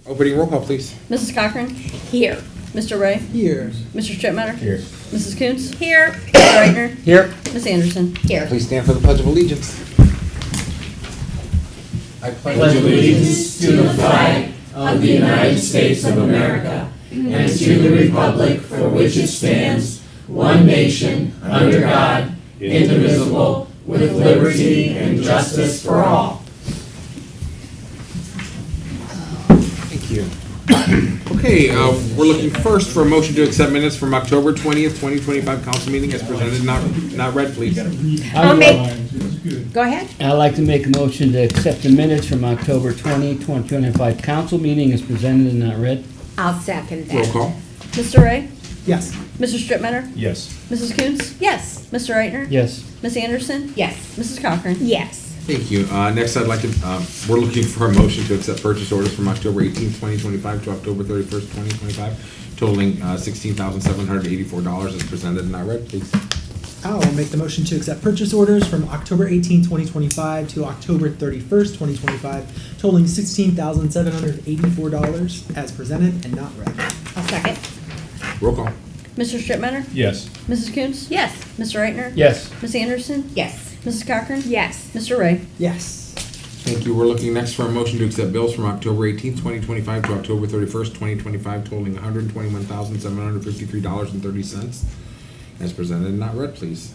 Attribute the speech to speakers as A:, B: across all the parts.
A: Opening roll call, please.
B: Mrs. Cochran?
C: Here.
B: Mr. Ray?
D: Here.
B: Mr. Strittmatter?
A: Here.
B: Mrs. Coons?
C: Here.
B: Mr. Reichner?
A: Here.
B: Ms. Anderson?
C: Here.
A: Please stand for the Pledge of Allegiance. I
E: pledge allegiance to the flag of the United States of America and to the republic for which it stands, one nation, under God, indivisible, with liberty and justice for all.
A: Thank you. Okay, we're looking first for a motion to accept minutes from October 20th, 2025 council meeting as presented, not read, please.
C: Go ahead.
F: I'd like to make a motion to accept the minutes from October 20, 2025 council meeting as presented and not read.
C: I'll second
A: Roll
C: that.
A: call.
B: Mr. Ray?
D: Yes.
B: Mr. Strittmatter?
E: Yes.
B: Mrs. Coons?
C: Yes.
B: Mr. Reichner?
F: Yes.
B: Ms. Anderson?
C: Yes.
B: Mrs. Cochran?
C: Yes.
A: Thank you. Next, I'd like to, we're looking for a motion to accept purchase orders from October 18th, 2025 to October 31st, 2025, totaling $16,784 as presented and not read, please.
D: I'll make the motion to accept purchase orders from October 18, 2025 to October 31st, 2025, totaling $16,784 as presented and not read.
C: I'll second.
A: Roll call.
B: Mr. Strittmatter?
E: Yes.
B: Mrs. Coons?
C: Yes.
B: Mr. Reichner?
F: Yes.
B: Ms. Anderson?
C: Yes.
B: Mrs. Cochran?
C: Yes.
B: Mr. Ray?
D: Yes.
A: Thank you. We're looking next for a motion to accept bills from October 18th, 2025 to October 31st, 2025, totaling $121,753.30 as presented and not read, please.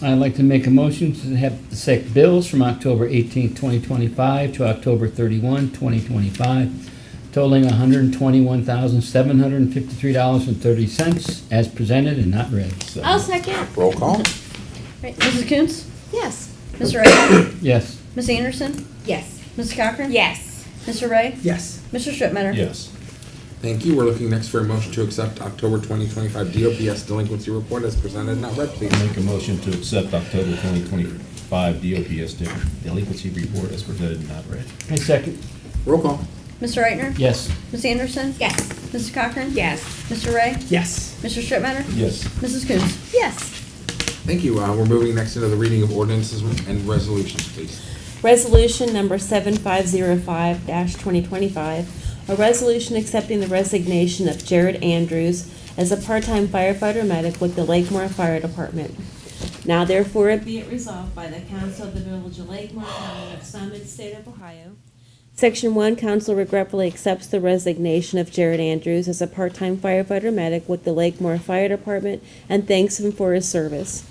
F: I'd like to make a motion to have accept bills from October 18, 2025 to October 31, 2025, totaling $121,753.30 as presented and not read.
C: I'll second.
A: Roll call.
B: Right. Mrs. Coons?
C: Yes.
B: Mr. Reichner?
F: Yes.
B: Ms. Anderson?
C: Yes.
B: Mrs. Cochran?
C: Yes.
B: Mr. Ray?
D: Yes.
B: Mr. Strittmatter?
E: Yes.
A: Thank you. We're looking next for a motion to accept October 2025 DOPS delinquency report as presented and not read, please.
E: Make a motion to accept October 2025 DOPS delinquency report as presented and not read.
F: I second.
A: Roll call.
B: Mr. Reichner?
F: Yes.
B: Ms. Anderson?
C: Yes.
B: Mrs. Cochran?
C: Yes.
B: Mr. Ray?
D: Yes.
B: Mr. Strittmatter?
E: Yes.
B: Mrs. Coons?
C: Yes.
A: Thank you. We're moving next into the reading of ordinances and resolutions, please.
G: Resolution number 7505-2025, a resolution accepting the resignation of Jared Andrews as a part-time firefighter medic with the Lakemore Fire Department. Now therefore be it resolved by the Council of the Village of Lakemore, County of Summit, State of Ohio. Section 1, Council regretfully accepts the resignation of Jared Andrews as a part-time firefighter medic with the Lakemore Fire Department and thanks him for his service.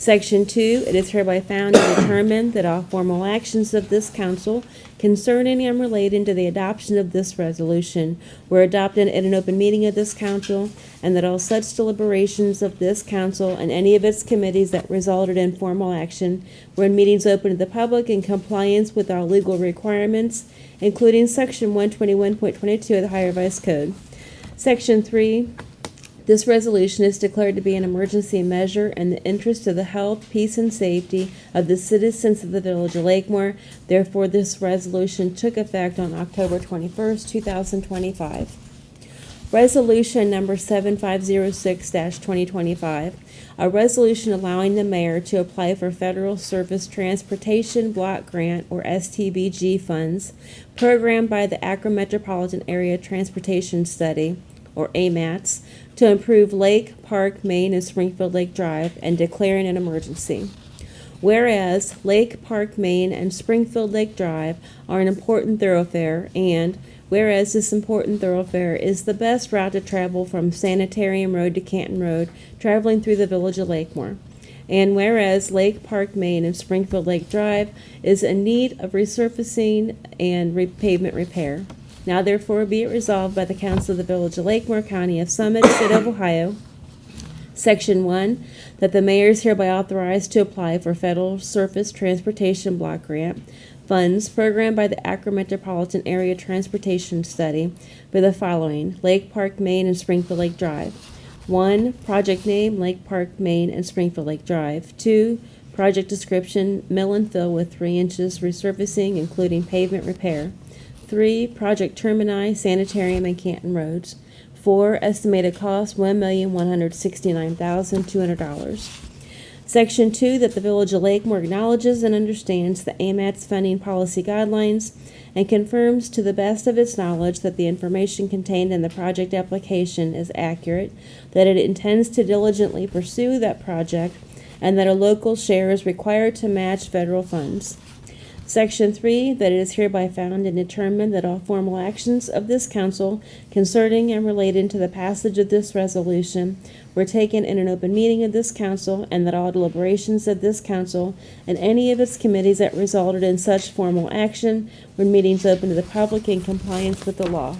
G: Section 2, it is hereby found and determined that all formal actions of this council concerning and relating to the adoption of this resolution were adopted in an open meeting of this council, and that all such deliberations of this council and any of its committees that resulted in formal action were in meetings open to the public in compliance with all legal requirements, including Section 121.22 of the Ohio Revised Code. Section 3, this resolution is declared to be an emergency measure in the interest of the health, peace, and safety of the citizens of the Village of Lakemore. Therefore, this resolution took effect on October 21st, 2025. Resolution number 7506-2025, a resolution allowing the mayor to apply for Federal Surface Transportation Block Grant, or STBG funds, programmed by the Akron Metropolitan Area Transportation Study, or AMATS, to improve Lake Park, Main, and Springfield Lake Drive, and declaring an emergency. Whereas Lake Park, Main, and Springfield Lake Drive are an important thoroughfare, and whereas this important thoroughfare is the best route to travel from Sanitarium Road to Canton Road, traveling through the Village of Lakemore. And whereas Lake Park, Main, and Springfield Lake Drive is in need of resurfacing and pavement repair. Now therefore be it resolved by the Council of the Village of Lakemore, County of Summit, State of Ohio, Section 1, that the mayor is hereby authorized to apply for Federal Surface Transportation Block Grant funds programmed by the Akron Metropolitan Area Transportation Study for the following: Lake Park, Main, and Springfield Lake Drive. 1. Project name, Lake Park, Main, and Springfield Lake Drive. 2. Project description, mill and fill with 3 inches resurfacing, including pavement repair. 3. Project termini, sanitarium, and Canton roads. 4. Estimated cost, $1,169,200. Section 2, that the Village of Lakemore acknowledges and understands the AMAT's funding policy guidelines and confirms to the best of its knowledge that the information contained in the project application is accurate, that it intends to diligently pursue that project, and that a local share is required to match federal funds. Section 3, that it is hereby found and determined that all formal actions of this council concerning and related to the passage of this resolution were taken in an open meeting of this council, and that all deliberations of this council and any of its committees that resulted in such formal action were meetings open to the public in compliance with the law.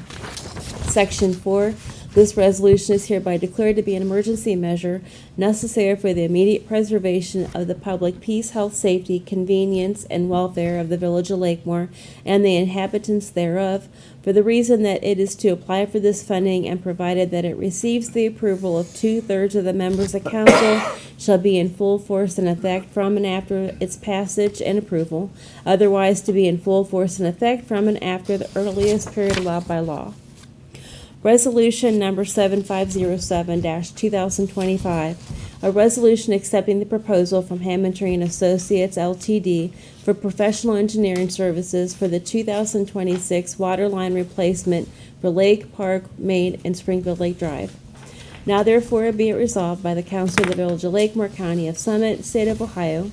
G: Section 4, this resolution is hereby declared to be an emergency measure necessary for the immediate preservation of the public peace, health, safety, convenience, and welfare of the Village of Lakemore and the inhabitants thereof, for the reason that it is to apply for this funding, and provided that it receives the approval of 2/3 of the members of council, shall be in full force and effect from and after its passage and approval, otherwise to be in full force and effect from and after the earliest period allowed by law. Resolution number 7507-2025, a resolution accepting the proposal from Hammondtree and Associates Ltd. for professional engineering services for the 2026 water line replacement for Lake Park, Main, and Springfield Lake Drive. Now therefore be it resolved by the Council of the Village of Lakemore, County of Summit, State of Ohio.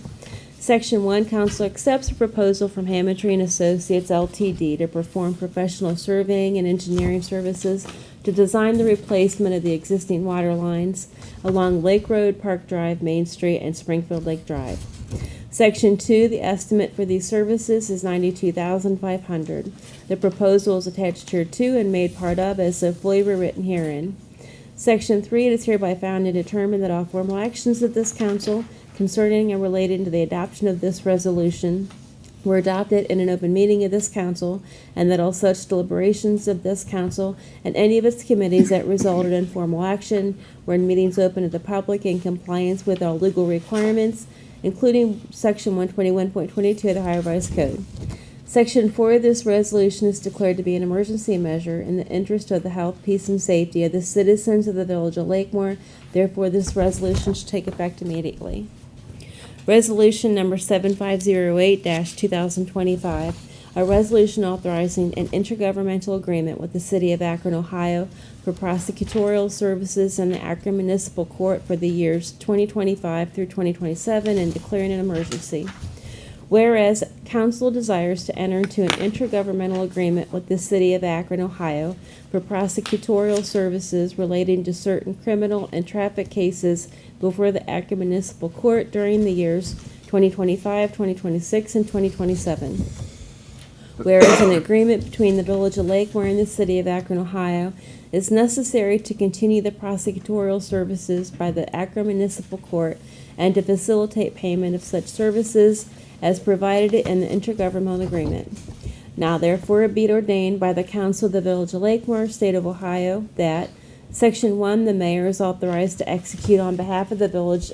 G: Section 1, Council accepts a proposal from Hammondtree and Associates Ltd. to perform professional surveying and engineering services to design the replacement of the existing water lines along Lake Road, Park Drive, Main Street, and Springfield Lake Drive. Section 2, the estimate for these services is $92,500. The proposal is attached here to and made part of as so fully written herein. Section 3, it is hereby found and determined that all formal actions of this council concerning and relating to the adoption of this resolution were adopted in an open meeting of this council, and that all such deliberations of this council and any of its committees that resulted in formal action were in meetings open to the public in compliance with all legal requirements, including Section 121.22 of the Ohio Revised Code. Section 4 of this resolution is declared to be an emergency measure in the interest of the health, peace, and safety of the citizens of the Village of Lakemore. Therefore, this resolution should take effect immediately. Resolution number 7508-2025, a resolution authorizing an intergovernmental agreement with the City of Akron, Ohio for prosecutorial services in the Akron Municipal Court for the years 2025 through 2027 and declaring an emergency. Whereas council desires to enter into an intergovernmental agreement with the City of Akron, Ohio for prosecutorial services relating to certain criminal and traffic cases before the Akron Municipal Court during the years 2025, 2026, and 2027. Whereas an agreement between the Village of Lakemore and the City of Akron, Ohio is necessary to continue the prosecutorial services by the Akron Municipal Court and to facilitate payment of such services as provided in the intergovernmental agreement. Now therefore it be ordained by the Council of the Village of Lakemore, State of Ohio, that Section 1, the mayor is authorized to execute on behalf of the village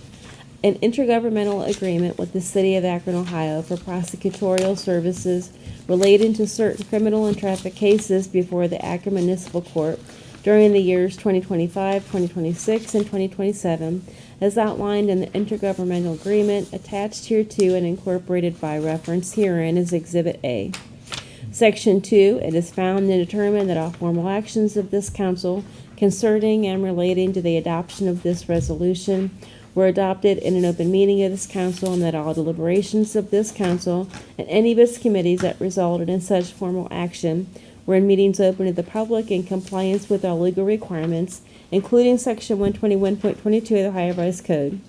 G: an intergovernmental agreement with the City of Akron, Ohio for prosecutorial services relating to certain criminal and traffic cases before the Akron Municipal Court during the years 2025, 2026, and 2027, as outlined in the intergovernmental agreement attached hereto and incorporated by reference herein as Exhibit A. Section 2, it is found and determined that all formal actions of this council concerning and relating to the adoption of this resolution were adopted in an open meeting of this council, and that all deliberations of this council and any of its committees that resulted in such formal action were in meetings open to the public in compliance with all legal requirements, including Section 121.22 of the Ohio Revised Code.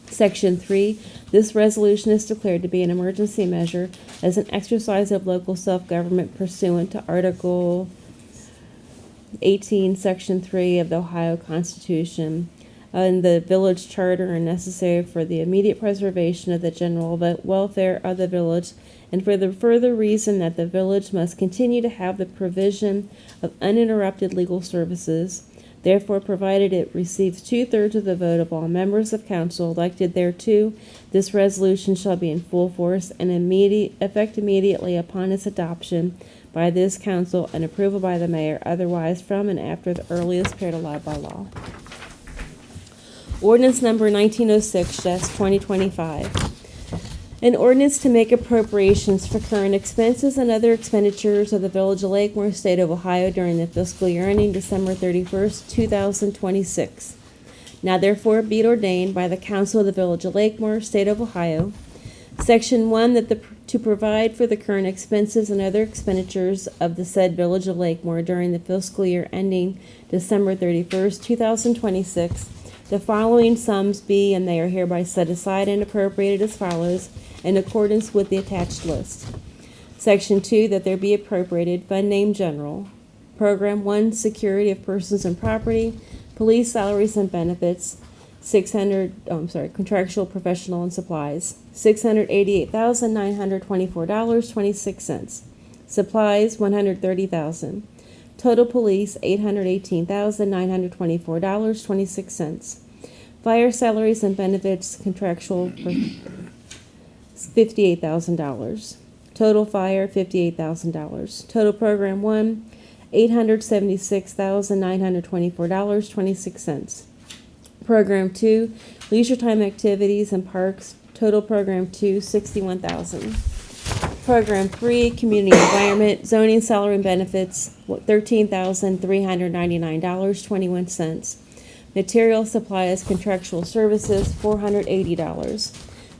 G: Section 3, this resolution is declared to be an emergency measure as an exercise of local self-government pursuant to Article 18, Section 3 of the Ohio Constitution and the village charter are necessary for the immediate preservation of the general welfare of the village, and for the further reason that the village must continue to have the provision of uninterrupted legal services. Therefore, provided it receives 2/3 of the vote of all members of council elected thereto, this resolution shall be in full force and effect immediately upon its adoption by this council and approval by the mayor, otherwise from and after the earliest period allowed by law. Ordinance number 1906-2025. An ordinance to make appropriations for current expenses and other expenditures of the Village of Lakemore, State of Ohio during the fiscal year ending December 31st, 2026. Now therefore be it ordained by the Council of the Village of Lakemore, State of Ohio, Section 1, to provide for the current expenses and other expenditures of the said Village of Lakemore during the fiscal year ending December 31st, 2026, the following sums be and they are hereby set aside and appropriated as follows in accordance with the attached list. Section 2, that there be appropriated Fund Name General, Program 1, Security of Persons and Property, Police Salaries and Benefits, contractual, professional, and supplies, $688,924.26. Supplies, $130,000. Total police, $818,924.26. Fire salaries and benefits, contractual, $58,000. Total fire, $58,000. Total program 1, $876,924.26. Program 2, leisure time activities and parks, total program 2, $61,000. Program 3, community environment, zoning, salary and benefits, $13,399.21. Material supplies, contractual services, $480.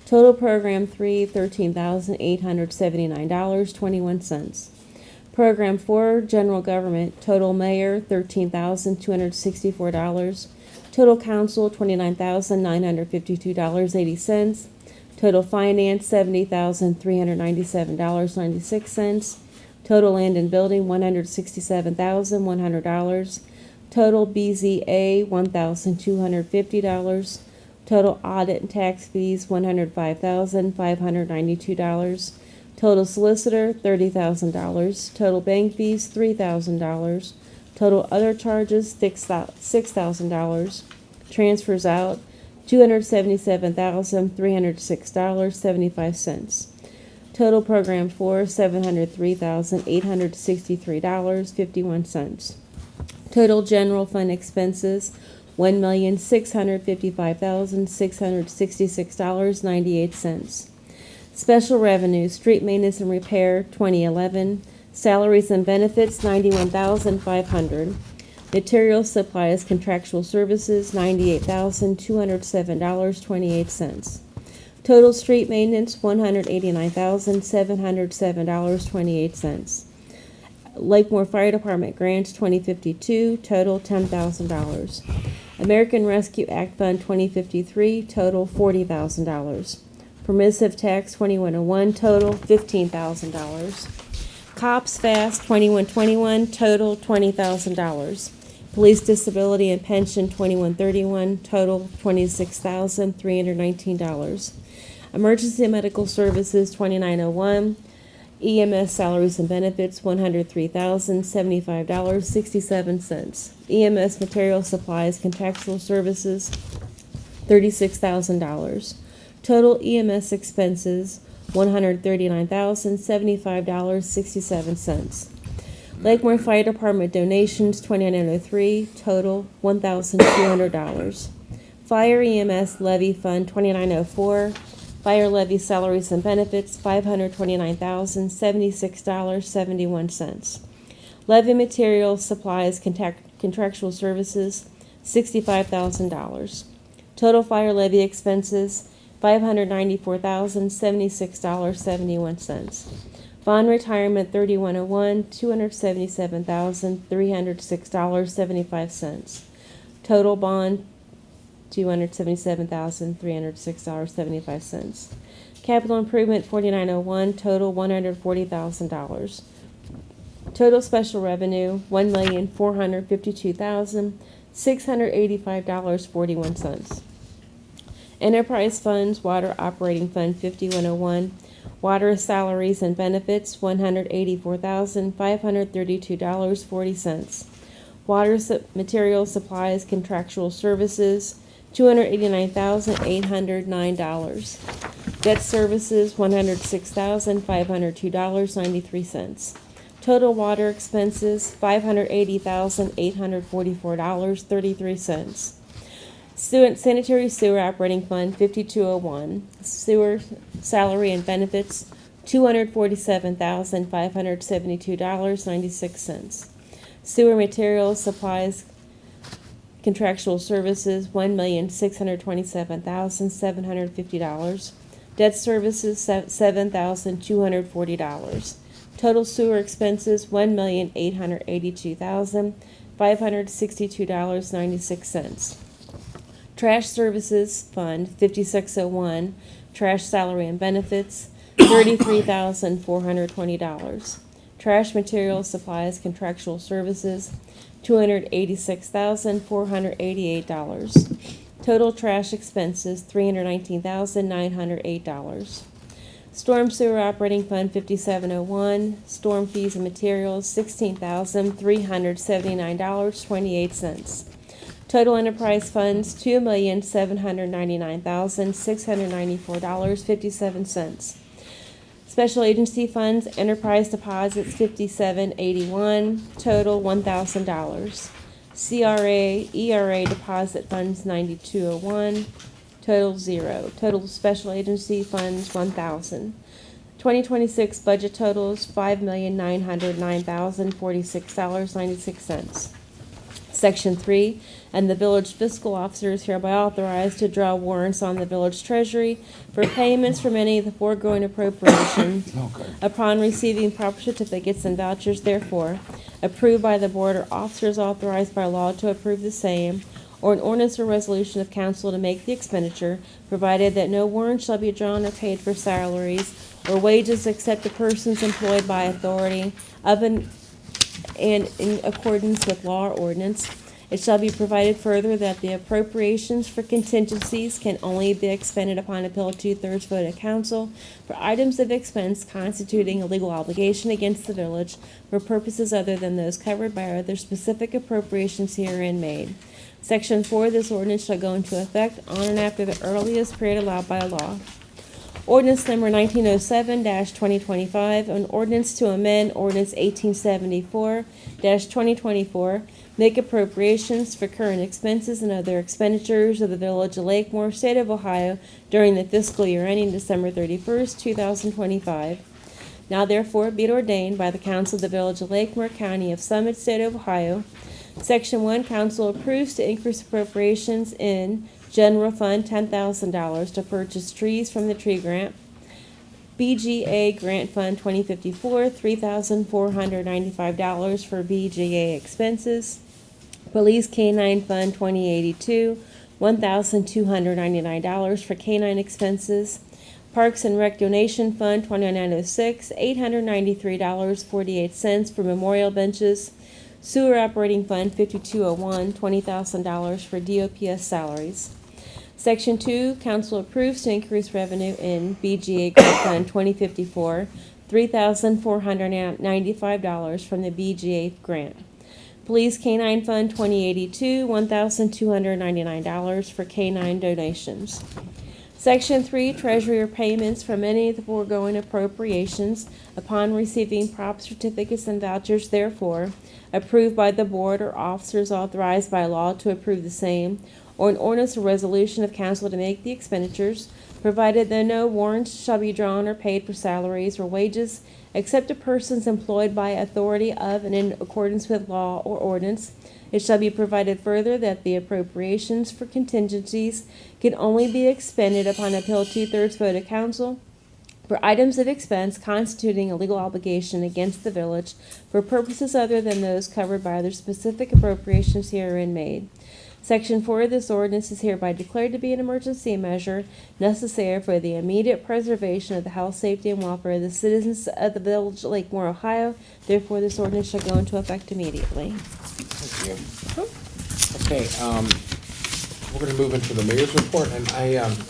G: Total program 3, $13,879.21. Program 4, general government, total mayor, $13,264. Total council, $29,952.80. Total finance, $70,397.96. Total land and building, $167,100. Total BZA, $1,250. Total audit and tax fees, $105,592. Total solicitor, $30,000. Total bank fees, $3,000. Total other charges, $6,000. Transfers out, $277,306.75. Total program 4, $703,863.51. Total general fund expenses, $1,655,666.98. Special revenue, street maintenance and repair, 2011. Salaries and benefits, $91,500. Material supplies, contractual services, $98,207.28. Total street maintenance, $189,707.28. Lakemore Fire Department grants, 2052, total $10,000. American Rescue Act Fund 2053, total $40,000. Permissive tax 2101, total $15,000. Cops Fast 2121, total $20,000. Police Disability and Pension 2131, total $26,319. Emergency Medical Services 2901, EMS Salaries and Benefits $103,075.67. EMS Material Supplies Contractual Services $36,000. Total EMS expenses $139,075.67. Lakemore Fire Department donations $2903, total $1,200. Fire EMS Levy Fund 2904, Fire Levy Salaries and Benefits $529,076.71. Levy Material Supplies Contractual Services $65,000. Total fire levy expenses $594,076.71. Bond retirement 3101, $277,306.75. Total bond $277,306.75. Capital improvement 4901, total $140,000. Total special revenue $1,452,685.41. Enterprise funds, water operating fund 5101, water salaries and benefits $184,532.40. Water material supplies contractual services $289,809. Debt services $106,502.93. Total water expenses $580,844.33. Sanitary Sewer Operating Fund 5201, sewer salary and benefits $247,572.96. Sewer materials, supplies, contractual services $1,627,750. Debt services $7,240. Total sewer expenses $1,882,562.96. Trash Services Fund 5601, trash salary and benefits $33,420. Trash materials, supplies, contractual services $286,488. Total trash expenses $319,908. Storm Sewer Operating Fund 5701, storm fees and materials $16,379.28. Total enterprise funds $2,799,694.57. Special agency funds, enterprise deposits $5781, total $1,000. CRA, ERA deposit funds $9201, total 0. Total special agency funds $1,000. 2026 budget totals $5,909,046.96. Section 3, and the village fiscal officer is hereby authorized to draw warrants on the village treasury for payments from any of the foregoing appropriations upon receiving proper certificates and vouchers therefore, approved by the board or officers authorized by law to approve the same, or an ordinance or resolution of council to make the expenditure, provided that no warrant shall be drawn or paid for salaries or wages except the persons employed by authority of and in accordance with law or ordinance. It shall be provided further that the appropriations for contingencies can only be expended upon appeal of 2/3 vote of council for items of expense constituting a legal obligation against the village for purposes other than those covered by other specific appropriations herein made. Section 4, this ordinance shall go into effect on and after the earliest period allowed by law. Ordinance number 1907-2025, an ordinance to amend ordinance 1874-2024, make appropriations for current expenses and other expenditures of the Village of Lakemore, State of Ohio, during the fiscal year ending December 31st, 2025. Now therefore be it ordained by the Council of the Village of Lakemore, County of Summit, State of Ohio. Section 1, Council approves to increase appropriations in General Fund $10,000 to purchase trees from the tree grant. BGA Grant Fund 2054, $3,495 for BGA expenses. Police K-9 Fund 2082, $1,299 for K-9 expenses. Parks and Rec Donation Fund 2906, $893.48 for memorial benches. Sewer Operating Fund 5201, $20,000 for DOPS salaries. Section 2, Council approves to increase revenue in BGA Grant Fund 2054, $3,495 from the BGA grant. Police K-9 Fund 2082, $1,299 for K-9 donations. Section 3, Treasury payments from any of the foregoing appropriations upon receiving proper certificates and vouchers therefore, approved by the board or officers authorized by law to approve the same, or an ordinance or resolution of council to make the expenditures, provided that no warrants shall be drawn or paid for salaries or wages except to persons employed by authority of and in accordance with law or ordinance. It shall be provided further that the appropriations for contingencies can only be expended upon appeal 2/3 vote of council for items of expense constituting a legal obligation against the village for purposes other than those covered by other specific appropriations herein made. Section 4 of this ordinance is hereby declared to be an emergency measure necessary for the immediate preservation of the health, safety, and welfare of the citizens of the Village of Lakemore, Ohio. Therefore, this ordinance shall go into effect immediately.
A: Thank you. Okay, we're gonna move into the mayor's report, and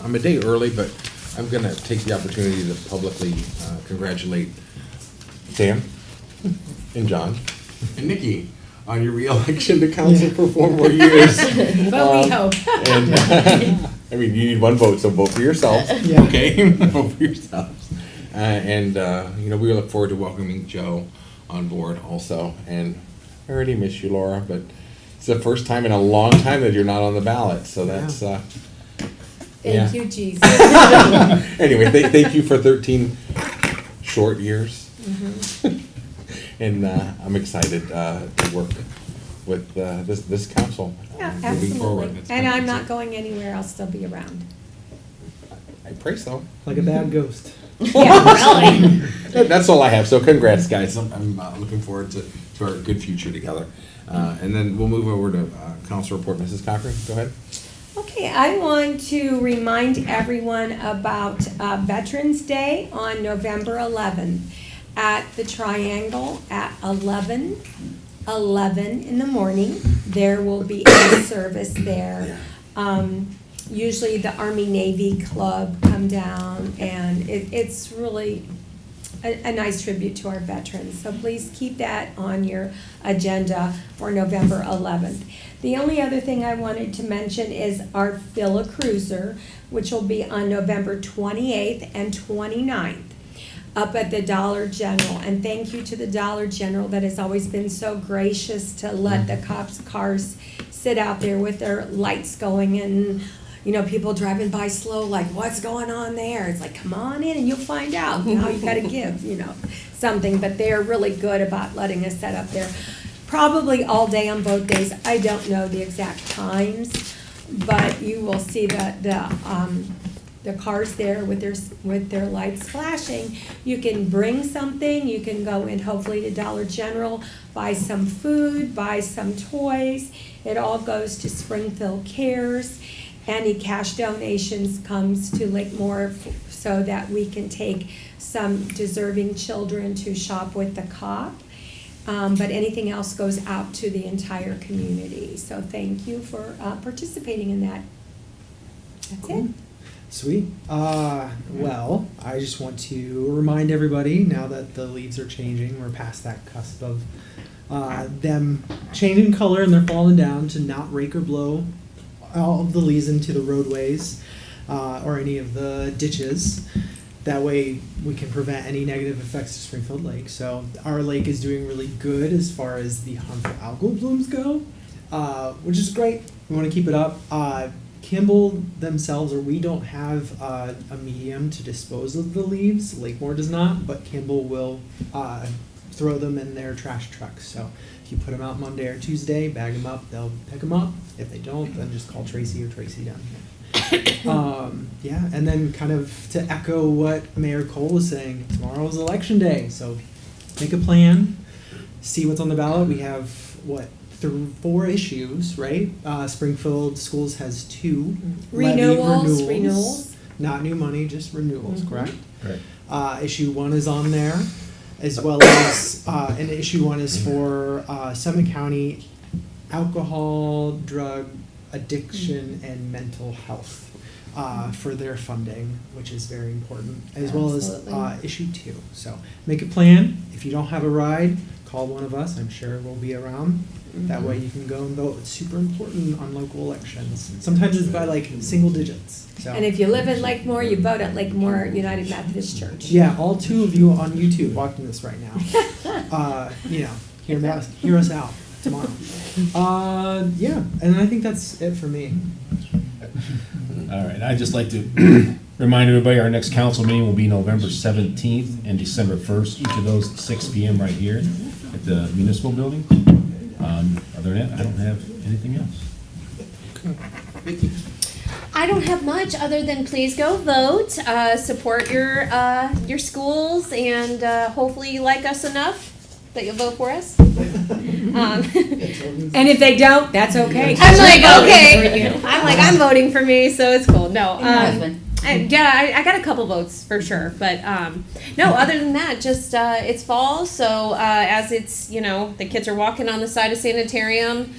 A: I'm a day early, but I'm gonna take the opportunity to publicly congratulate Sam and John and Nikki on your reelection to council for 4 more years.
C: But we hope.
A: And, I mean, you need 1 vote, so vote for yourself,
D: Yeah.
A: okay? Vote for yourselves. You know, we look forward to welcoming Joe on board also, and I already miss you, Laura, but It's the first time in a long time that you're not on the ballot, so that's, yeah.
C: Thank you, Jesus.
A: Anyway, thank you for 13 short years. And I'm excited to work with this council.
C: Yeah,
A: moving forward.
C: absolutely.
A: It's
C: And
A: gonna-
C: I'm not going anywhere, I'll still be around.
A: I pray so.
D: Like a bad ghost.
C: Yeah, really.
A: That's all I have, so congrats, guys. I'm looking forward to our good future together. And then we'll move over to council report. Mrs. Cochran, go ahead.
C: Okay, I want to remind everyone about Veterans Day on November 11th at the Triangle at 11 in the morning. There will be a service there. Usually the Army Navy Club come down, and it's really a nice tribute to our veterans. So please keep that on your agenda for November 11th. The only other thing I wanted to mention is our Fill a Cruiser, which will be on November 28th and 29th up at the Dollar General. And thank you to the Dollar General that has always been so gracious to let the cops' cars sit out there with their lights going, and you know, people driving by slow, like, what's going on there? It's like, come on in and you'll find out. Now you gotta give, something. But they're really good about letting us set up there. Probably all day on both days. I don't know the exact times, but you will see the cars there with their lights flashing. You can bring something. You can go in, hopefully, to Dollar General, buy some food, buy some toys. It all goes to Springfield Cares. Any cash donations comes to Lakemore so that we can take some deserving children to shop with the cop. But anything else goes out to the entire community. So thank you for participating in that. That's it.
D: Sweet. Well, I just want to remind everybody, now that the leaves are changing, we're past that cusp of them changing color and they're falling down, to not rake or blow all of the leaves into the roadways or any of the ditches. That way we can prevent any negative effects to Springfield Lake. So our lake is doing really good as far as the harmful algal blooms go, which is great. We want to keep it up. Kimball themselves, or we don't have a medium to dispose of the leaves. Lakemore does not, but Kimball will throw them in their trash trucks. So if you put them out Monday or Tuesday, bag them up, they'll pick them up. If they don't, then just call Tracy or Tracy down here. Yeah, and then kind of to echo what Mayor Cole was saying, tomorrow's election day, so make a plan, see what's on the ballot. We have, 4 issues, right? Springfield Schools has 2.
C: Renewals.
D: Not new money, just renewals, correct?
A: Right.
D: Issue 1 is on there, as well as, and issue 1 is for Summit County alcohol, drug addiction, and mental health for their funding, which is very important, as well as issue 2. So make a plan. If you don't have a ride, call one of us. I'm sure we'll be around. That way you can go and vote. It's super important on local elections. Sometimes it's by like single digits. So.
C: And if you live in Lakemore, you vote at Lakemore United Methodist Church.
D: Yeah, all 2 of you on YouTube watching this right now. Hear us out tomorrow. Yeah, and I think that's it for me.
E: All right, I'd just like to remind everybody, our next council meeting will be November 17th and December 1st, each of those at 6 p.m. right here at the municipal building. Other than that, I don't have anything else.
G: I don't have much other than please go vote, support your schools, and hopefully you like us enough that you'll vote for us.
C: And if they don't, that's okay.
G: I'm like,
C: We're voting
G: okay.
C: for you.
G: I'm voting for me, so it's cool. No,
C: And your husband.
G: I got a couple votes for sure, but no. Other than that, just it's fall, so as it's the kids are walking on the side of sanitarium,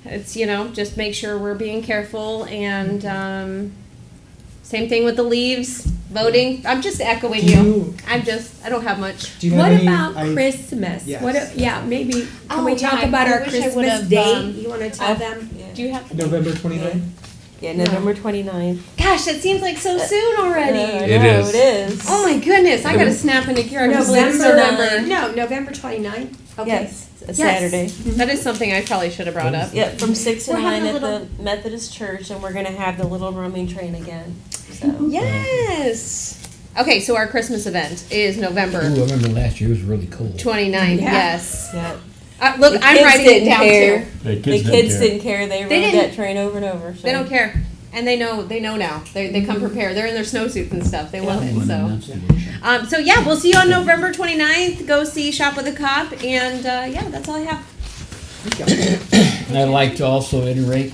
G: it's just make sure we're being careful, and same thing with the leaves. Voting. I'm just echoing you. I don't have much.
D: Do you
C: What
D: have any
C: about Christmas?
D: Yes.
C: Maybe can
G: Oh,
C: we talk
G: yeah,
C: about
G: I
C: our
G: wish I
C: Christmas
G: would've,
C: date? You want to tell them?
G: Do you have?
D: November 29th?
H: Yeah, November 29th.
G: Gosh, it seems like so soon already.
A: It is.
H: It is.
G: Oh my goodness, I gotta snap into gear. I completely remember.
C: No, November 29th. Okay.
H: Yes.
G: a Saturday.
H: That is something I probably should have brought up.
G: Yeah, from 6 to
B: We're
G: 9
B: having a
G: at
B: little-
G: the Methodist Church, and we're gonna have the little roaming train again, so.
H: Yes. Okay, so our Christmas event is
F: Ooh,
H: November
F: I remember last year, it was really cold.
H: 29th,
C: Yeah.
H: yes.
G: Yeah.
H: Look,
G: The
H: I'm
G: kids
H: writing it
G: didn't
H: down
G: care.
H: too.
G: The kids didn't care, they
H: They
G: rode
H: didn't.
G: that train over and over, so.
H: They don't care. And they know now. They come prepared. They're in their snowsuits and stuff. They love it, so. So yeah, we'll see you on November 29th. Go see Shop with a Cop, and yeah, that's all I have.
F: And I'd like to also reiterate,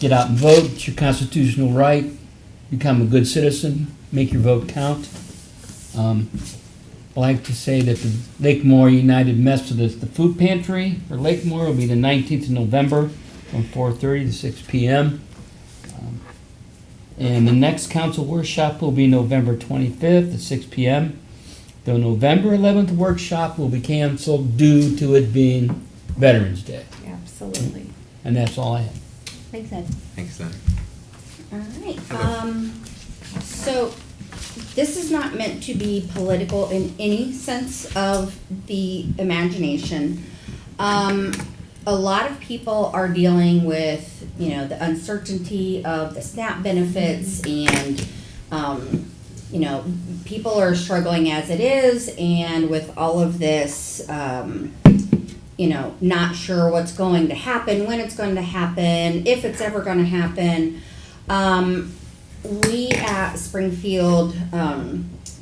F: get out and vote. It's your constitutional right. Become a good citizen. Make your vote count. I'd like to say that the Lakemore United Methodist, the food pantry for Lakemore will be the 19th of November from 4:30 to 6 p.m. And the next council workshop will be November 25th at 6 p.m. The November 11th workshop will be canceled due to it being Veterans Day.
C: Absolutely.
F: And that's all I have.
B: Thanks, Ed.
A: Thanks, Don.
I: All right, so this is not meant to be political in any sense of the imagination. A lot of people are dealing with, the uncertainty of the SNAP benefits and, people are struggling as it is, and with all of this, not sure what's going to happen, when it's going to happen, if it's ever going to happen. We at Springfield,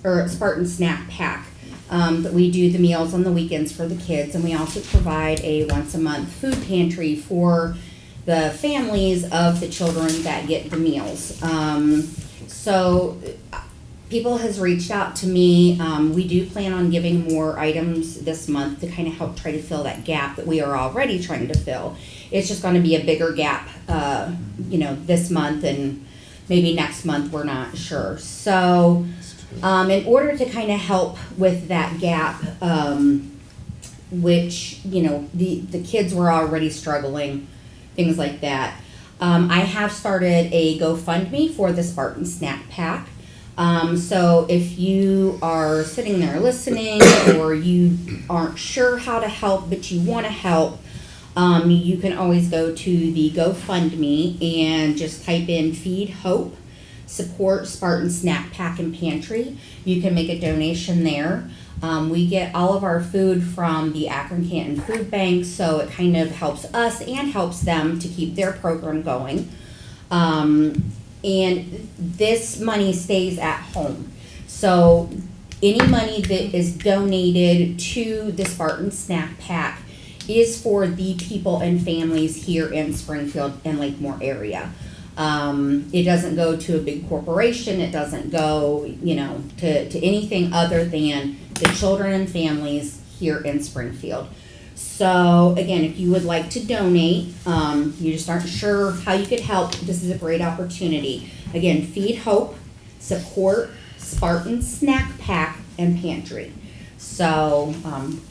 I: or Spartan Snack Pack, that we do the meals on the weekends for the kids, and we also provide a once a month food pantry for the families of the children that get the meals. So people has reached out to me. We do plan on giving more items this month to kind of help try to fill that gap that we are already trying to fill. It's just going to be a bigger gap, this month and maybe next month, we're not sure. So in order to kind of help with that gap, which, the kids were already struggling, things like that, I have started a GoFundMe for the Spartan Snack Pack. So if you are sitting there listening or you aren't sure how to help but you want to help, you can always go to the GoFundMe and just type in Feed Hope, support Spartan Snack Pack and Pantry. You can make a donation there. We get all of our food from the Akron Canton Food Bank, so it kind of helps us and helps them to keep their program going. And this money stays at home. So any money that is donated to the Spartan Snack Pack is for the people and families here in Springfield and Lakemore area. It doesn't go to a big corporation. It doesn't go, to anything other than the children and families here in Springfield. So again, if you would like to donate, you just aren't sure how you could help, this is a great opportunity. Again, Feed Hope, support Spartan Snack Pack and Pantry. So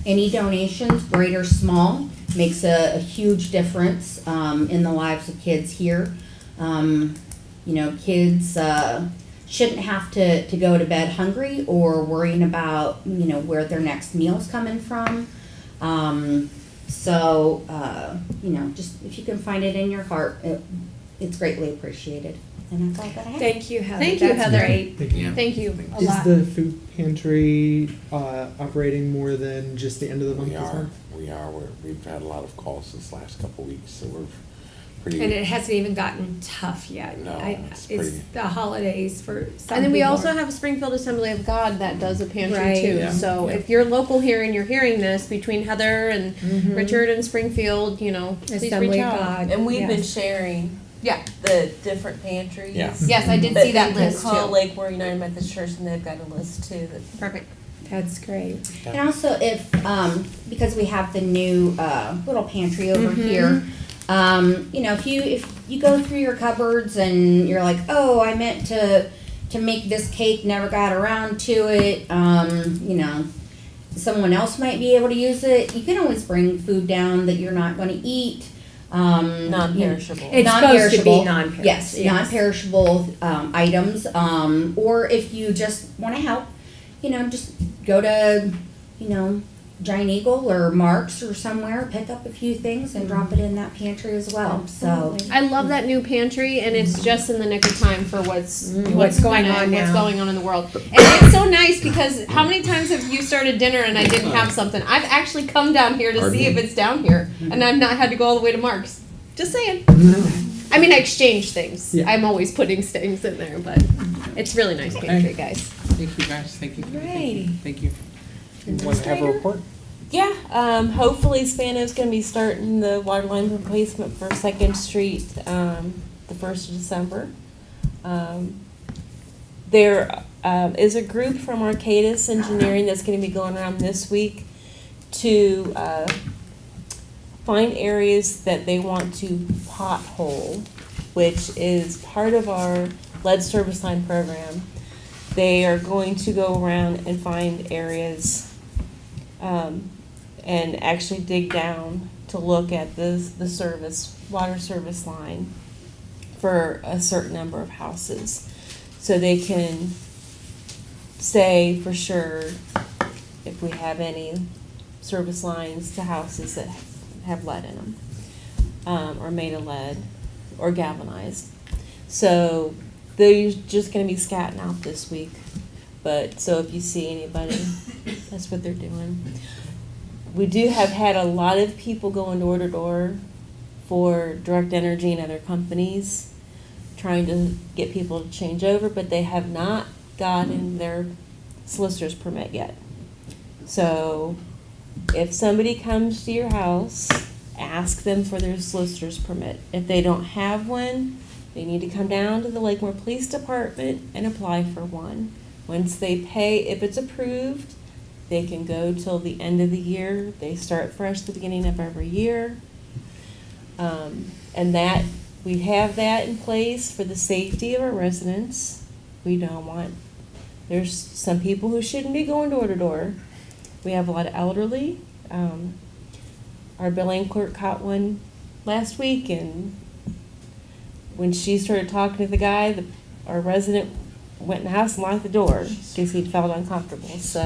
I: any donations, great or small, makes a huge difference in the lives of kids here. Kids shouldn't have to go to bed hungry or worrying about, where their next meal's coming from. Just if you can find it in your heart, it's greatly appreciated. And that's all that I have.
C: Thank you, Heather.
H: Thank you,
C: That's
H: Heather.
C: great.
A: Yeah.
H: Thank you.
C: A
D: Is
C: lot.
D: the food pantry operating more than just the end of the month
A: We
D: this
A: are,
D: month?
A: we've had a lot of calls this last couple of weeks, so we're pretty.
C: And it hasn't even gotten tough yet.
A: No,
C: It's
A: it's pretty-
C: the holidays for some
H: And then we
C: people
H: also
C: are-
H: have Springfield Assembly of God that does a pantry
C: Right.
H: too.
A: Yeah.
H: So
A: Yeah.
H: if you're local here and you're hearing this, between Heather and Richard and Springfield, please
C: Assembly
H: reach
C: of
H: out.
C: God.
G: And we've been
C: yes.
G: sharing
H: Yeah.
G: the different pantries.
A: Yeah.
H: Yes, I did
G: But
H: see that
G: you can
H: list
G: call
H: too.
G: Lakemore United Methodist Church and they've got a list too.
H: Perfect.
C: That's great.
I: And also if, because we have the new, little pantry over here, if you go through your cupboards and you're like, oh, I meant to make this cake, never got around to it, someone else might be able to use it, you can always bring food down that you're not gonna eat.
G: Non-perishable.
C: It's supposed to be
I: Non-perishable.
C: non-perishable.
I: Yes, non-perishable items, or if you just want to help, just go to, Giant Eagle or Mark's or somewhere, pick up a few things and drop it in that pantry as well, so.
H: I love that new pantry, and it's just in the nick of time for what's
C: going on
H: what's
C: now.
H: going on in the world. And it's so nice because how many times have you started dinner and I didn't have something? I've actually come down here to see if it's down here, and I've not had to go all the way to Mark's. Just saying. I mean, I exchange things.
D: Yeah.
H: I'm always putting things in there, but it's really nice pantry, guys.
A: Thank you, guys. Thank you.
G: Right.
A: Thank you. You want to have a report?
G: Yeah, hopefully Spano's gonna be starting the water line replacement for Second Street, the 1st of December. There is a group from Arcadis Engineering that's gonna be going around this week to, find areas that they want to pothole, which is part of our lead service line program. They are going to go around and find areas, and actually dig down to look at the water service line for a certain number of houses. So they can say for sure if we have any service lines to houses that have lead in them, or made of lead, or galvanized. So they're just gonna be scatting out this week. But, so if you see anybody, that's what they're doing. We do have had a lot of people going door to door for Direct Energy and other companies, trying to get people to change over, but they have not gotten their solicitor's permit yet. So, if somebody comes to your house, ask them for their solicitor's permit. If they don't have one, they need to come down to the Lakemore Police Department and apply for one. Once they pay, if it's approved, they can go till the end of the year. They start fresh at the beginning of every year. And that, we have that in place for the safety of our residents. We don't want, there's some people who shouldn't be going door to door. We have a lot of elderly. Our billing clerk caught one last week, and when she started talking to the guy, our resident went in the house and locked the door because he felt uncomfortable. So,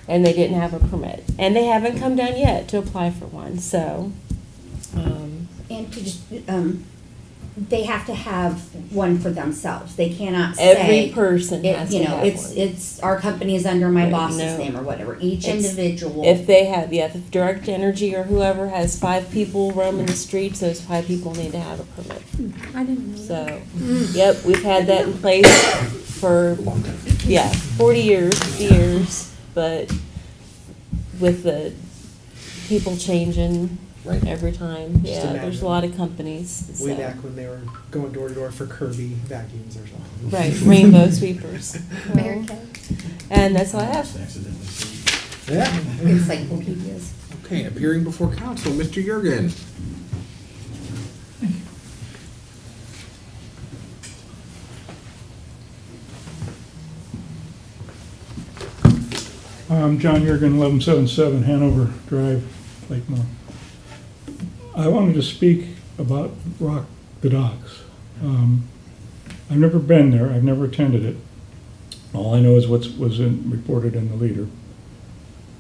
G: and they didn't have a permit, and they haven't come down yet to apply for one. So,
I: And to just, they have to have one for themselves. They cannot
G: every
I: say,
G: person has
I: you
G: to
I: know,
G: have
I: it's,
G: one.
I: it's, our company is under my
G: Right,
I: boss's
G: no.
I: name or whatever. Each
G: It's-
I: individual.
G: If they have, if Direct Energy or whoever has 5 people roaming the streets, those 5 people need to have a permit.
C: I didn't know that.
G: So, yep, we've had that in place for, 40 years, 50 years, but with the people changing
A: Right.
G: every time,
D: Just
G: there's
D: imagine.
G: a lot of companies.
D: Way
G: So.
D: back when they were going door to door for Kirby vacuums or something.
G: Right, rainbow sweepers.
B: Mary Kay.
G: And that's all I have.
D: Yeah.
I: Encyclopedias.
A: Okay, appearing before council, Mr. Jurgen.
J: I'm John Jurgen, 1177 Hanover Drive, Lakemore. I wanted to speak about the docks. I've never been there, I've never attended it. All I know is what was reported in the leader.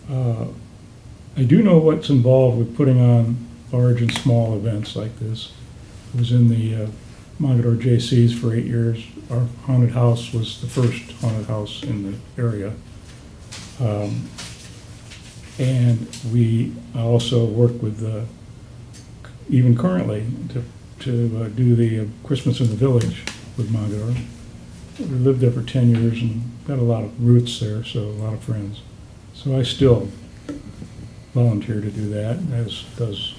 J: I do know what's involved with putting on large and small events like this. I was in the Mogador JCs for 8 years. Our haunted house was the first haunted house in the area. And we also work with, even currently, to do the Christmas in the Village with Mogador. We lived there for 10 years and got a lot of roots there, so a lot of friends. So I still volunteer to do that, as does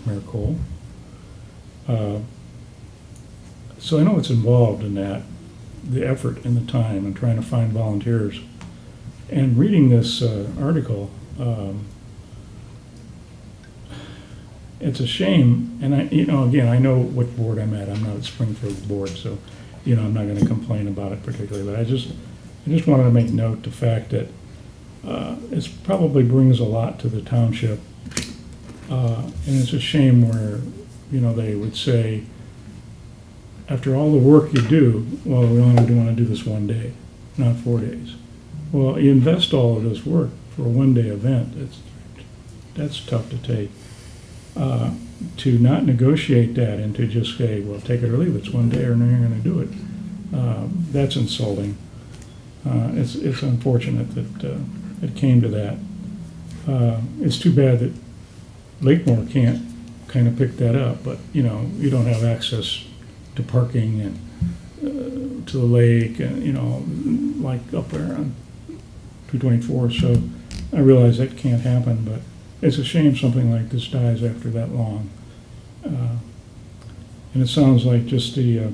J: Mayor Cole. So I know what's involved in that, the effort and the time and trying to find volunteers. And reading this article, it's a shame, and again, I know what board I'm at. I'm not at Springfield board, so, I'm not gonna complain about it particularly, but I just wanted to make note the fact that it probably brings a lot to the township. And it's a shame where, they would say, after all the work you do, well, we only want to do this one day, not 4 days. Well, you invest all of this work for a one-day event. that's tough to take. To not negotiate that and to just say, well, take it or leave it, it's one day or no, you're gonna do it, that's insulting. It's unfortunate that it came to that. It's too bad that Lakemore can't kind of pick that up, but, you know, you don't have access to parking and to the lake, and, you know, like up there on 224, so I realize that can't happen, but it's a shame something like this dies after that long. And it sounds like just the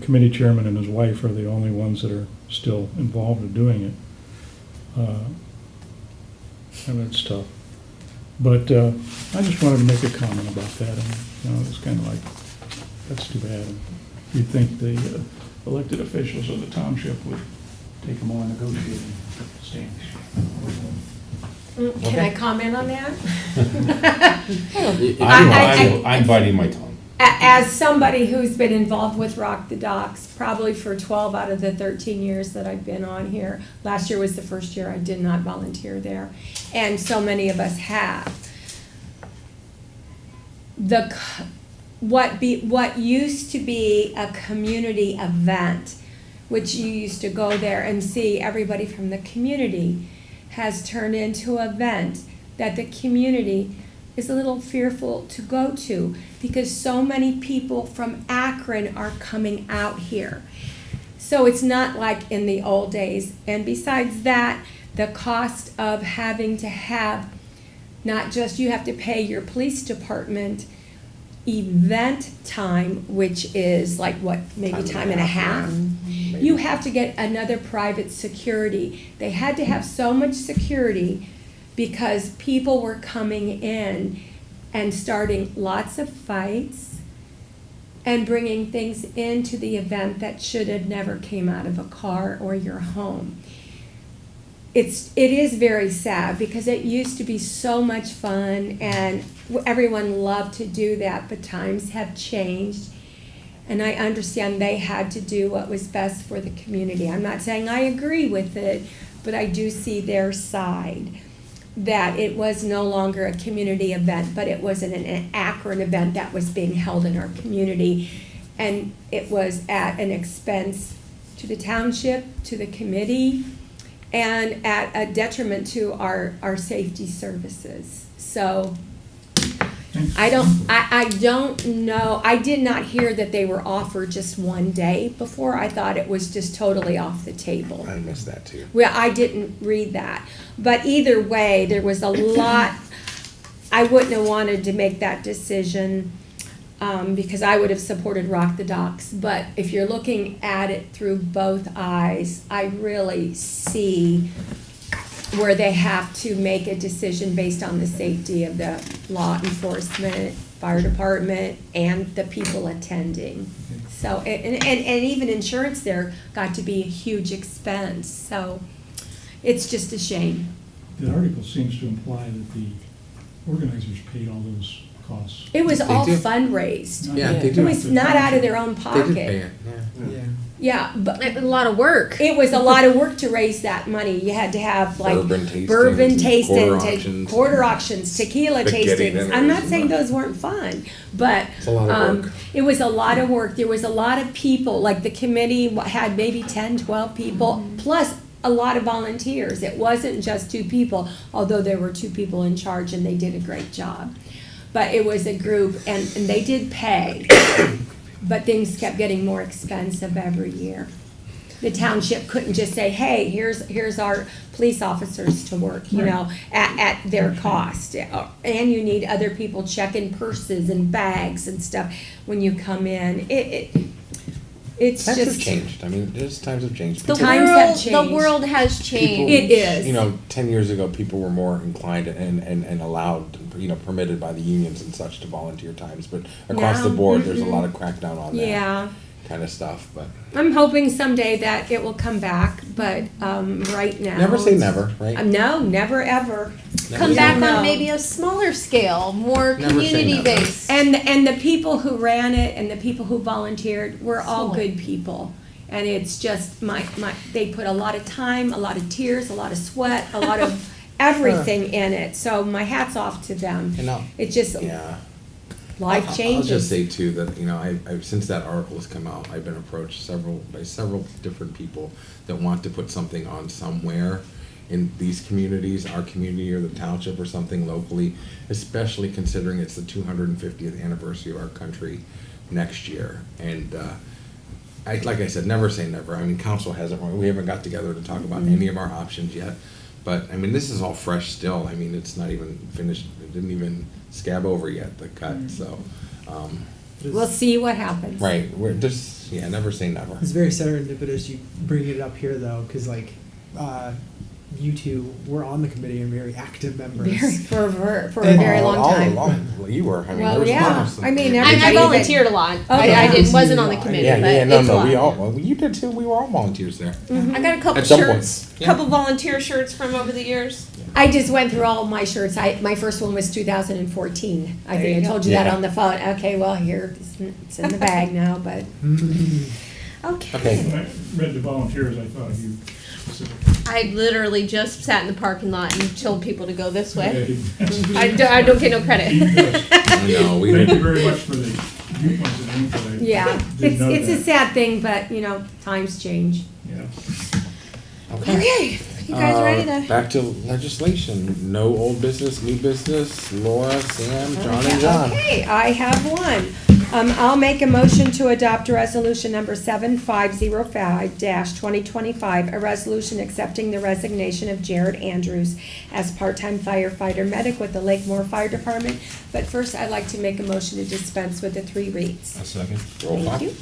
J: committee chairman and his wife are the only ones that are still involved in doing it. And it's tough. But I just wanted to make a comment about that, and, you know, it's kind of like, that's too bad. And you'd think the elected officials of the township would take a more negotiating stance.
C: Can I comment on that?
E: I'm biting my tongue.
C: As somebody who's been involved with Rock the Docks, probably for 12 out of the 13 years that I've been on here, last year was the first year I did not volunteer there, and so many of us have. What used to be a community event, which you used to go there and see everybody from the community, has turned into an event that the community is a little fearful to go to because so many people from Akron are coming out here. So it's not like in the old days. And besides that, the cost of having to have, not just you have to pay your police department event time, which is like what, maybe time and a half. You have to get another private security. They had to have so much security because people were coming in and starting lots of fights and bringing things into the event that should have never came out of a car or your home. It is very sad because it used to be so much fun and everyone loved to do that, but times have changed. And I understand they had to do what was best for the community. I'm not saying I agree with it, but I do see their side, that it was no longer a community event, but it was an Akron event that was being held in our community. And it was at an expense to the township, to the committee, and at a detriment to our safety services. So I don't know. I did not hear that they were offered just one day before. I thought it was just totally off the table.
A: I missed that too.
C: Well, I didn't read that. But either way, there was a lot. I wouldn't have wanted to make that decision because I would have supported Rock the Docks. But if you're looking at it through both eyes, I really see where they have to make a decision based on the safety of the law enforcement, fire department, and the people attending. So, and even insurance there got to be a huge expense. So it's just a shame.
J: The article seems to imply that the organizers paid all those costs.
C: It was
A: They
C: all
A: do.
C: fundraised.
A: Yeah, they
C: It
A: do.
C: was not out of their own
A: They
C: pocket.
A: did pay it, yeah.
D: Yeah.
C: Yeah, but
H: A lot of work.
C: it was a lot of work to raise that money. You had to have like
A: Bourbon tastings,
C: bourbon
A: quarter
C: tasting,
A: auctions.
C: quarter auctions, tequila
A: Spaghetti
C: tastings. I'm not
A: dinners.
C: saying those weren't fun, but
A: It's a lot of work.
C: it was a lot of work. There was a lot of people, like the committee had maybe 10, 12 people, plus a lot of volunteers. It wasn't just 2 people, although there were 2 people in charge and they did a great job. But it was a group, and they did pay, but things kept getting more expensive every year. The township couldn't just say, hey, here's our police officers to work, you know, at their cost. And you need other people checking purses and bags and stuff when you come in. It's
A: Times have
C: just,
A: changed. I mean, times have changed.
H: The
A: People-
C: Times have
H: the
C: changed.
H: world has changed.
C: It is.
A: You know, 10 years ago, people were more inclined and allowed, you know, permitted by the unions and such to volunteer times. But across the
C: Now,
A: board, there's a lot of crackdown on that
C: yeah.
A: kind of stuff. But
C: I'm hoping someday that it will come back, but right now.
A: never say never, right?
C: No, never ever.
H: Come
A: say
H: back
C: No.
H: on maybe a smaller scale, more
A: Never say
H: community
A: never.
H: based.
C: And the people who ran it and the people who volunteered were all
H: Excellent.
C: good people. And it's just they put a lot of time, a lot of tears, a lot of sweat, a lot of everything in it. So my hat's off to them.
A: And I'll,
C: It's just
A: yeah.
C: life
A: I'll
C: changes.
A: just say too that, I've since that article has come out, I've been approached by several different people that want to put something on somewhere in these communities, our community or the township or something locally, especially considering it's the 250th anniversary of our country next year. And like I said, never say never. I mean, council we haven't got together to talk about any of our options yet. But, I mean, this is all fresh still. I mean, it's not even finished, it didn't even scab over yet, the cut, so.
C: We'll see what happens.
A: Right, never say never.
D: It's very serendipitous you bring it up here though, because like you two were on the committee and very active members.
C: For a very long time.
A: Well, you were, I mean,
C: Well,
A: there was
C: yeah.
A: almost.
C: I mean,
H: I
C: everybody
H: volunteered a lot. I
C: Okay.
H: wasn't on the committee,
A: Yeah,
H: but
A: yeah,
H: it's
A: no,
H: a
A: no,
H: lot.
A: well, you did too, we were all volunteers there.
H: I got a couple
A: At some point,
H: shirts,
A: yeah.
H: couple volunteer shirts from over the years.
C: I just went through all of my shirts. My first one was 2014. I
H: There
C: think
H: you
C: I
H: go.
C: told you that
A: Yeah.
C: on the phone. Okay, well, here, it's in the bag now, but.
H: Okay.
A: Okay.
J: When I read the volunteers, I thought of you specifically.
H: I literally just sat in the parking lot and told people to go this way.
J: Yeah,
H: I don't get no credit.
A: No, we
J: Thank you
A: didn't.
J: very much for the viewpoints and input. I
C: Yeah,
J: didn't know
C: it's a
J: that.
C: sad thing, but, times change.
J: Yeah.
H: Okay, you guys ready to?
A: Back to legislation, no old business, new business, Laura, Sam, John and John.
C: Okay, I have one. I'll make a motion to adopt resolution number 7505-2025, a resolution accepting the resignation of Jared Andrews as part-time firefighter medic with the Lakemore Fire Department. But first, I'd like to make a motion to dispense with the 3 reads.
E: A second.
A: Roll call.
C: Thank you.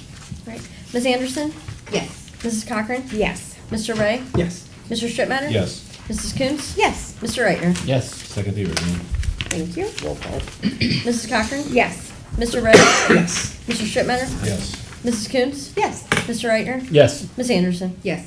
H: Right. Ms. Anderson?
I: Yes.
H: Mrs. Cochran?
C: Yes.
H: Mr. Ray?
D: Yes.
H: Mr. Strittmatter?
E: Yes.
H: Mrs. Coontz?
B: Yes.
H: Mr. Reitner?
F: Yes.
E: Second the original.
C: Thank you.
A: Roll call.
H: Mrs. Cochran?
C: Yes.
H: Mr. Ray?
D: Yes.
H: Mr. Strittmatter?
E: Yes.
H: Mrs. Coontz?
B: Yes.
H: Mr. Reitner?
F: Yes.
H: Ms. Anderson?
I: Yes.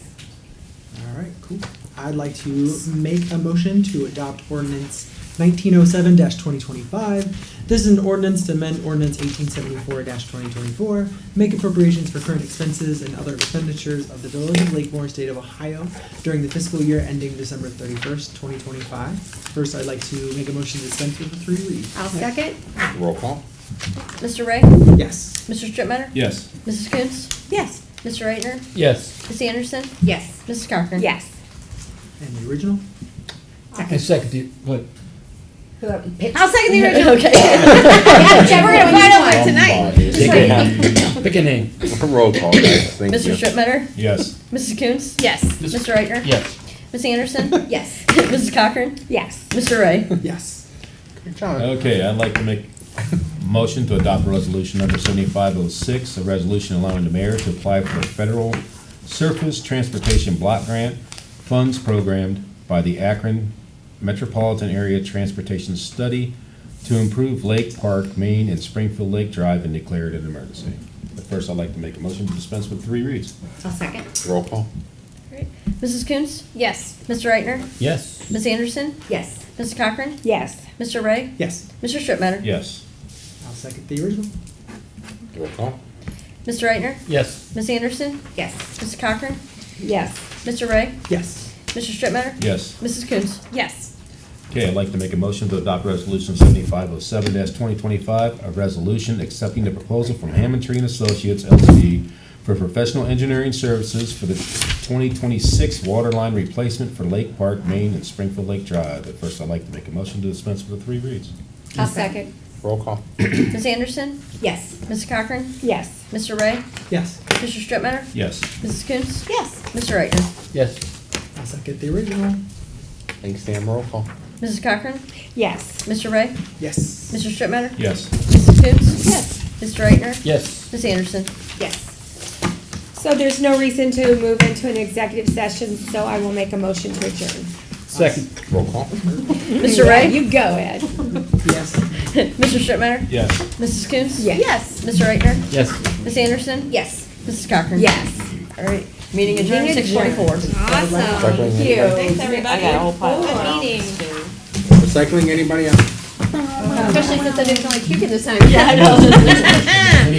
D: All right, cool. I'd like to make a motion to adopt ordinance 1907-2025. This is an ordinance to amend ordinance 1874-2024, make appropriations for current expenses and other expenditures of the Village of Lakemore, State of Ohio during the fiscal year ending December 31st, 2025. First, I'd like to make a motion to dispense with the 3 reads.
C: I'll second.
A: Roll call.
H: Mr. Ray?
D: Yes.
H: Mr. Strittmatter?
E: Yes.
H: Mrs. Coontz?
B: Yes.
H: Mr. Reitner?
F: Yes.
H: Ms. Anderson?
I: Yes.
H: Mrs. Cochran?
C: Yes.
D: And the original?
F: I second it, but
I: Whoever picked.
H: I'll second the original. Okay.
I: Yeah,
H: We're gonna find out by tonight.
F: pick a name.
A: Roll call, guys, thank you.
H: Mr. Strittmatter?
E: Yes.
H: Mrs. Coontz?
B: Yes.
H: Mr. Reitner?
F: Yes.
H: Ms. Anderson?
I: Yes.
H: Mrs. Cochran?
C: Yes.
H: Mr. Ray?
D: Yes.
A: John.
E: Okay, I'd like to make motion to adopt resolution number 7506, a resolution allowing the mayor to apply for a federal surface transportation block grant funds programmed by the Akron Metropolitan Area Transportation Study to improve Lake Park, Main, and Springfield Lake Drive and declare it an emergency. But first, I'd like to make a motion to dispense with 3 reads.
I: I'll second.
A: Roll call.
H: Mrs. Coontz?
B: Yes.
H: Mr. Reitner?
F: Yes.
H: Ms. Anderson?
I: Yes.
H: Mrs. Cochran?
C: Yes.
H: Mr. Ray?
D: Yes.
H: Mr. Strittmatter?
E: Yes.
D: I'll second the original.
A: Roll call.
H: Mr. Reitner?
F: Yes.
H: Ms. Anderson?
I: Yes.
H: Mrs. Cochran?
C: Yes.
H: Mr. Ray?
D: Yes.
H: Mr. Strittmatter?
E: Yes.
H: Mrs. Coontz?
B: Yes.
E: Okay, I'd like to make a motion to adopt resolution 7507-2025, a resolution accepting the proposal from Hammond Tree and Associates LTD for professional engineering services for the 2026 water line replacement for Lake Park, Main, and Springfield Lake Drive. But first, I'd like to make a motion to dispense with the 3 reads.
C: I'll second.
A: Roll call.
H: Ms. Anderson?
I: Yes.
H: Mrs. Cochran?
C: Yes.
H: Mr. Ray?
D: Yes.
H: Mr. Strittmatter?
E: Yes.
H: Mrs. Coontz?
B: Yes.
H: Mr. Reitner?
F: Yes.
D: I'll second the original.
A: Thanks, Sam. Roll call.
H: Mrs. Cochran?
C: Yes.
H: Mr. Ray?
D: Yes.
H: Mr. Strittmatter?
E: Yes.
H: Mrs. Coontz?
B: Yes.
H: Mr. Reitner?
F: Yes.
H: Ms. Anderson?
I: Yes.
C: So there's no reason to move into an executive session, so I will make a motion to adjourn.
F: Second.
A: Roll call.
H: Mr.
C: Yeah,
H: Ray?
C: you go, Ed.
D: Yes.
H: Mr. Strittmatter?
E: Yes.
H: Mrs. Coontz?
C: Yes.
H: Mr. Reitner?
F: Yes.
H: Ms. Anderson?
I: Yes.
H: Mrs. Cochran?
C: Yes.
H: All right, meeting adjourned,
C: Meeting
H: 6:44.
B: Awesome.
A: Recycling
C: Thank you.
A: anybody?
B: Thanks, everybody.
H: I got a whole pile.
B: Good meeting.
A: Recycling anybody else?
H: Especially since I didn't feel like puking this time.
B: Yeah, I know.